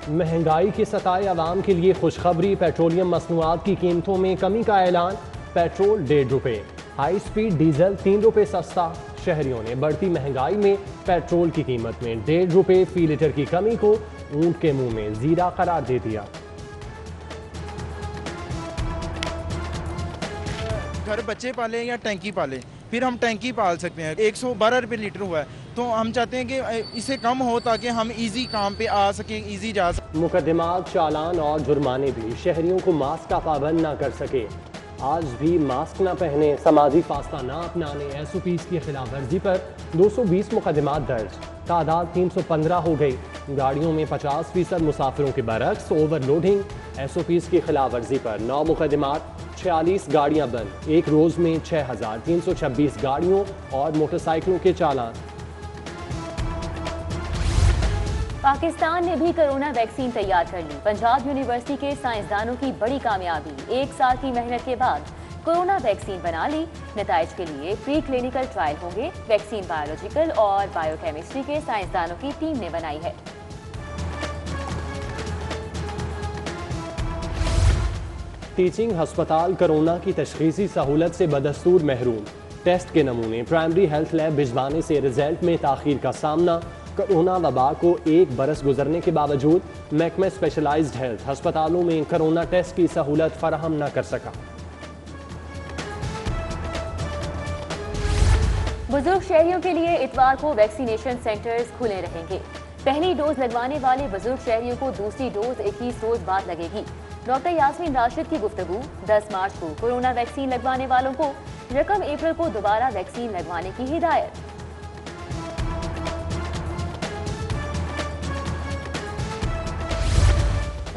مہنگائی کے ستائے عوام کے لیے خوشخبری، پیٹرولیم مصنوعات کی قیمتوں میں کمی کا اعلان، پیٹرول 1.5 روپے، ہائی سپیڈ ڈیزل 3 روپے سستا۔ شہریوں نے بڑھتی مہنگائی میں پیٹرول کی قیمت میں 1.5 روپے فی لیٹر کی کمی کو اونٹ کے منہ میں زیرہ قرار دے دیا۔ گھر بچے پالے یا ٹینکی پالے، پھر ہم ٹینکی پال سکتے ہیں۔ 112 روپے لیٹر ہوا ہے، تو ہم چاہتے ہیں کہ اسے کم ہو تاکہ ہم ایزی کام پہ آ سکیں، ایزی جا سکیں۔ مقدمات، چالان اور جرمانے بھی شہریوں کو ماسک کا پابند نہ کر سکے۔ آج بھی ماسک نہ پہنے، سماجی فاصلہ نہ اپنانے، SOPs کی خلاف ورزی پر 220 مقدمات درج، تعداد 315 ہو گئی۔ گاڑیوں میں 50% مسافروں کے برعکس اوور لوڈنگ، SOPs کی خلاف ورزی پر 9 مقدمات، 46 گاڑیاں بند، ایک روز میں 6326 گاڑیوں اور موٹر سائیکلوں کے چالان۔ پاکستان نے بھی کرونا ویکسین تیار کر لی۔ پنجاب یونیورسٹی کے سائنسدانوں کی بڑی کامیابی، 1 سال کی محنت کے بعد کرونا ویکسین بنا لی۔ نتائج کے لیے پری کلینکل ٹرائل ہوں گے۔ ویکسین بایولوجیکل اور بایو کیمسٹری کے سائنسدانوں کی ٹیم نے بنائی ہے۔ ٹیچنگ ہسپتال کرونا کی تشخیصی سہولت سے بدستور محروم، ٹیسٹ کے نمونے پرائمری ہیلتھ لیب بھجوانے سے رزلٹ میں تاخیر کا سامنا۔ کرونا وبا کو 1 برس گزرنے کے باوجود محکمہ اسپیشلائزڈ ہیلتھ ہسپتالوں میں کرونا ٹیسٹ کی سہولت فراہم نہ کر سکا۔ بزرگ شہریوں کے لیے اتوار کو ویکسینیشن سینٹرز کھلے رہیں گے۔ پہلی ڈوز لگوانے والے بزرگ شہریوں کو دوسری ڈوز 21 روز بعد لگے گی۔ ڈاکٹر یاسمین راشد کی گفتگو۔ 10 مارچ کو کورونا ویکسین لگوانے والوں کو یکم اپریل کو دوبارہ ویکسین لگوانے کی ہدایت۔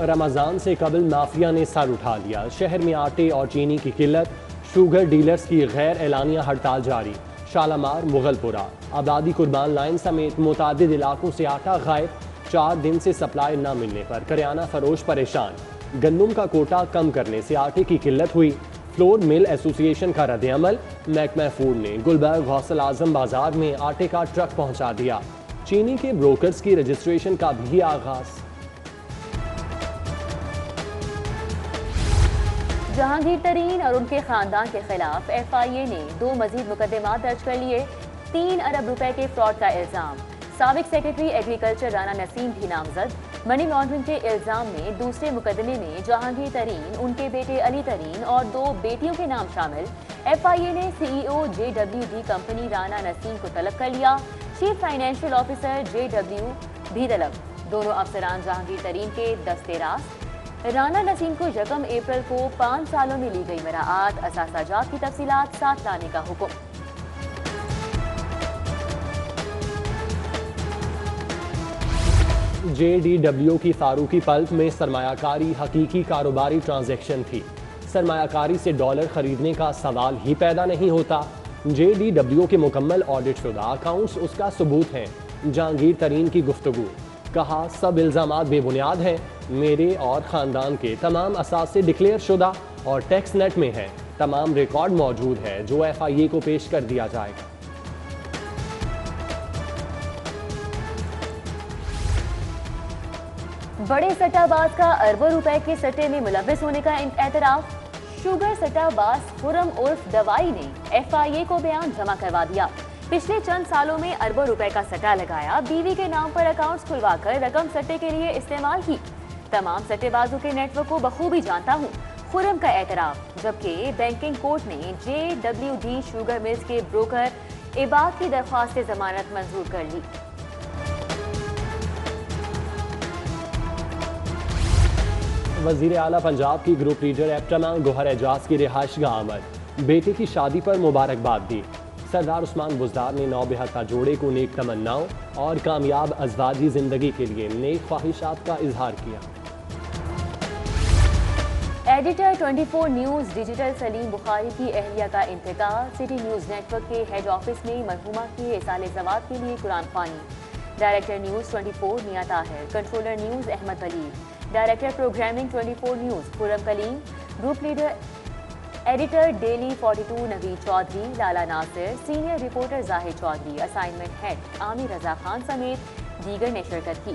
رمضان سے قبل مافیا نے سر اٹھا لیا، شہر میں آٹے اور چینی کی قلت، شوگر ڈیلرز کی غیر اعلانیہ ہڑتال جاری۔ شالامار، مغل پورہ، آبادی قربان لائن سمیت متعدد علاقوں سے آٹا غائب، 4 دن سے سپلائی نہ ملنے پر کریانہ فروش پریشان۔ گندم کا کوٹا کم کرنے سے آٹے کی قلت ہوئی، فلور مل ایسوسی ایشن کا رد عمل۔ محکمہ فوڈ نے گلبرگ غوث اعظم بازار میں آٹے کا ٹرک پہنچا دیا۔ چینی کے بروکرز کی رجسٹریشن کا بھی آغاز۔ جہانگیر ترین اور ان کے خاندان کے خلاف FIA نے 2 مزید مقدمات درج کر لیے۔ 3 ارب روپے کے فراڈ کا الزام، سابق سیکرٹری ایگریکلچر رانا نسیم بھی نامزد۔ منی لانڈرنگ کے الزام میں دوسرے مقدمے میں جہانگیر ترین، ان کے بیٹے علی ترین اور 2 بیٹیوں کے نام شامل۔ FIA نے CEO JWD کمپنی رانا نسیم کو طلب کر لیا۔ چیف فائنینشیل آفیسر JW بھی طلب۔ دونوں افسران جہانگیر ترین کے دستے راست۔ رانا نسیم کو یکم اپریل کو 5 سالوں میں لی گئی مراعات، اثاثہ جات کی تفصیلات ساتھ لانے کا حکم۔ JDW کی فاروقی پلپ میں سرمایہ کاری حقیقی کاروباری ٹرانزیکشن تھی، سرمایہ کاری سے ڈالر خریدنے کا سوال ہی پیدا نہیں ہوتا۔ JDW کے مکمل آڈٹ شدہ اکاؤنٹس اس کا ثبوت ہیں۔ جہانگیر ترین کی گفتگو، کہا سب الزامات بے بنیاد ہیں، میرے اور خاندان کے تمام اثاثے ڈکلیئر شدہ اور ٹیکس نیٹ میں ہیں، تمام ریکارڈ موجود ہے جو FIA کو پیش کر دیا جائے گا۔ بڑے سٹہ باز کا اربوں روپے کے سٹے میں ملوث ہونے کا اعتراف۔ شوگر سٹہ باز خرم عرف دوائی نے FIA کو بیان جمع کروا دیا۔ پچھلے چند سالوں میں اربوں روپے کا سٹہ لگایا، بیوی کے نام پر اکاؤنٹس کھلوا کر رقم سٹے کے لیے استعمال کی۔ تمام سٹے بازوں کے نیٹ ورک کو بخوبی جانتا ہوں، خرم کا اعتراف، جبکہ بینکنگ کورٹ نے JWD شوگر ملز کے بروکر عباد کی درخواست ضمانت منظور کر لی۔ وزیر اعلیٰ پنجاب کی گروپ لیڈر ایپٹما گوہر اعجاز کی رہائش گاہ آمد، بیٹے کی شادی پر مبارکباد دی۔ سردار عثمان بزدار نے نوبہتہ جوڑے کو نیک تمناؤں اور کامیاب ازواجی زندگی کے لیے نیک خواہشات کا اظہار کیا۔ ایڈیٹر 24 نیوز ڈیجیٹل سلیم بخاری کی اہلیہ کا انتقال، سٹی نیوز نیٹ ورک کے ہیڈ آفس میں مرحومہ کے احسان زوات کے لیے قرآن خوانی۔ ڈائریکٹر نیوز 24 نیا طاہر، کنٹرولر نیوز احمد ولید، ڈائریکٹر پروگرامنگ 24 نیوز خرم کلیم، گروپ لیڈر ایڈیٹر ڈیلی 42 نوید چودھری، لالا ناصر، سینئر رپورٹر ظاہر چودھری، اسائنمنٹ ہیڈ عامر رضا خان سمیت دیگر نے شرکت کی۔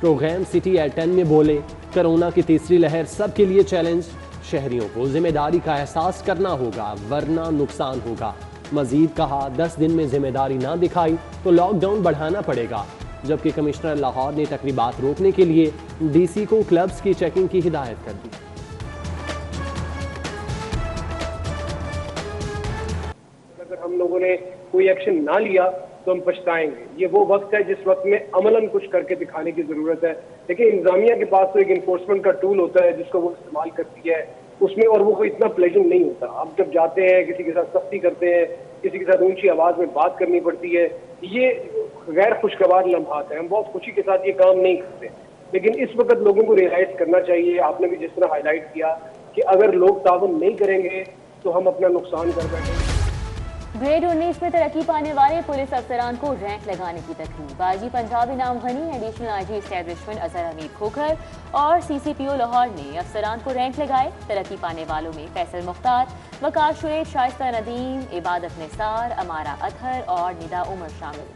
پروگرام سٹی ایٹ 10 میں بولے کرونا کی تیسری لہر سب کے لیے چیلنج، شہریوں کو ذمہ داری کا احساس کرنا ہوگا ورنہ نقصان ہوگا۔ مزید کہا 10 دن میں ذمہ داری نہ دکھائی تو لاک ڈاؤن بڑھانا پڑے گا، جبکہ کمشنر لاہور نے تقریبات روکنے کے لیے ڈی سی کو کلبز کی چیکنگ کی ہدایت کر دی۔ اگر ہم لوگوں نے کوئی ایکشن نہ لیا تو ہم پچھتائیں گے۔ یہ وہ وقت ہے جس وقت میں عملاً کچھ کر کے دکھانے کی ضرورت ہے، لیکن انتظامیہ کے پاس تو ایک انفورسمنٹ کا ٹول ہوتا ہے جس کو وہ استعمال کرتی ہے اس میں، اور وہ کوئی اتنا پلیزنٹ نہیں ہوتا۔ اب جب جاتے ہیں کسی کے ساتھ سختی کرتے ہیں، کسی کے ساتھ اونچی آواز میں بات کرنی پڑتی ہے، یہ غیر خوشگوار لمحات ہیں۔ ہم بہت خوشی کے ساتھ یہ کام نہیں کرتے، لیکن اس وقت لوگوں کو ریئلائز کرنا چاہیے۔ آپ نے بھی جس طرح ہائی لائٹ کیا کہ اگر لوگ تعاون نہیں کریں گے تو ہم اپنا نقصان کر بیٹھیں گے۔ گریڈ 19 میں ترقی پانے والے پولیس افسران کو رینک لگانے کی تقریب، باجی Punjab Inam Ghani, additional I G establishment Azhar Hamid Khokhar اور سی سی پی او لاہور نے افسران کو رینک لگائے۔ ترقی پانے والوں میں فیصل مختار، وقار شعیب، شائستہ ندیم، عبادت نثار، امارہ اطہر اور ندا عمر شامل۔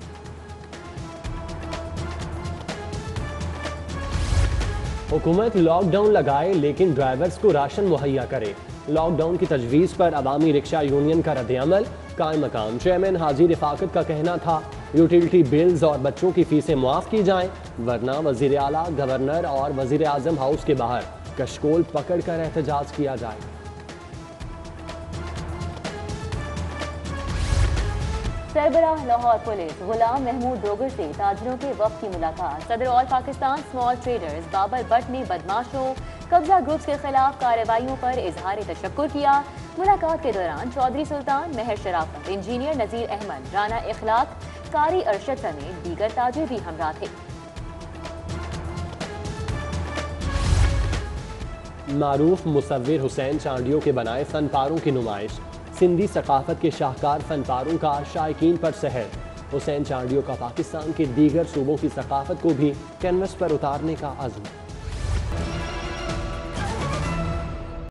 حکومت لاک ڈاؤن لگائے لیکن ڈرائیورز کو راشن مہیا کرے، لاک ڈاؤن کی تجویز پر عوامی رکشہ یونین کا رد عمل۔ قائم مقام چیئرمین حاجی رفاقت کا کہنا تھا یوٹیلٹی بلز اور بچوں کی فیسیں معاف کی جائیں ورنہ وزیر اعلیٰ، گورنر اور وزیر اعظم ہاؤس کے باہر کشکول پکڑ کر احتجاج کیا جائے۔ سربراہ لاہور پولیس غلام محمود ڈوگر سے تاجروں کے وفد کی ملاقات، صدر all Pakistan small traders Babar Butt نے بدماشوں قبضہ گروپس کے خلاف کارروائیوں پر اظہار تشکر کیا۔ ملاقات کے دوران چودھری سلطان، مہر شرافت، انجینئر نذیر احمد، رانا اخلاق، قاری ارشد سمیت دیگر تاجر بھی ہمراہ تھے۔ معروف مصور حسین چانڈیو کے بنائے فن پاروں کی نمائش، سندھی ثقافت کے شاہکار فن پاروں کا شائقین پر سحر۔ حسین چانڈیو کا پاکستان کے دیگر صوبوں کی ثقافت کو بھی کینوس پر اتارنے کا عزم۔